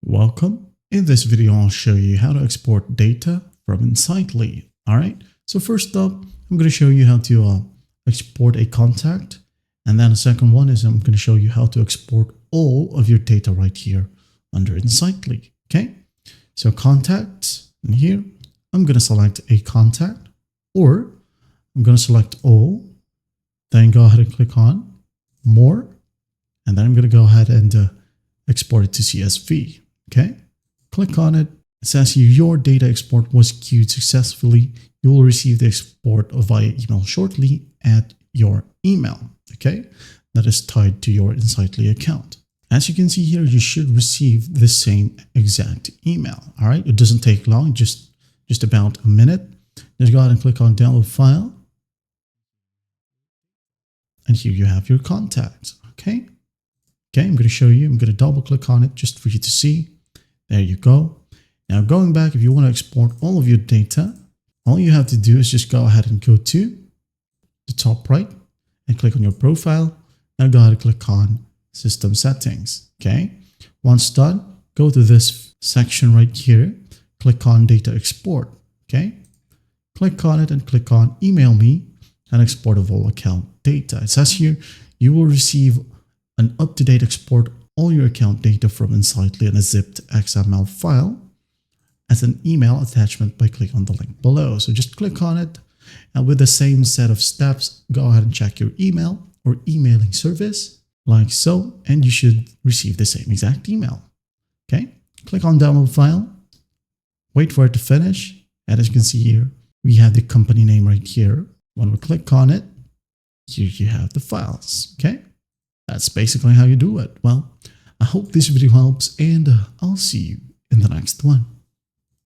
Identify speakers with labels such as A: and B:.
A: Welcome. In this video, I'll show you how to export data from Insightly. All right. So first up, I'm going to show you how to export a contact. And then the second one is I'm going to show you how to export all of your data right here under Insightly. Okay. So contacts, and here I'm going to select a contact, or I'm going to select all, then go ahead and click on more. And then I'm going to go ahead and export it to CSV. Okay, click on it. It says here your data export was queued successfully. You will receive the export via email shortly at your email. Okay, that is tied to your Insightly account. As you can see here, you should receive the same exact email. All right, it doesn't take long, just about a minute. Just go ahead and click on download file. And here you have your contacts. Okay, I'm going to show you. I'm going to double click on it just for you to see. There you go. Now going back, if you want to export all of your data, all you have to do is just go ahead and go to the top right and click on your profile. Now go ahead and click on system settings. Okay. Once done, go to this section right here. Click on data export. Okay. Click on it and click on email me and export of all account data. It says here you will receive an up-to-date export all your account data from Insightly in a zipped XML file as an email attachment by clicking on the link below. So just click on it, and with the same set of steps, go ahead and check your email or emailing service like so, and you should receive the same exact email. Okay, click on download file, wait for it to finish, and as you can see here, we have the company name right here. When we click on it, here you have the files. Okay. That's basically how you do it. Well, I hope this video helps, and I'll see you in the next one.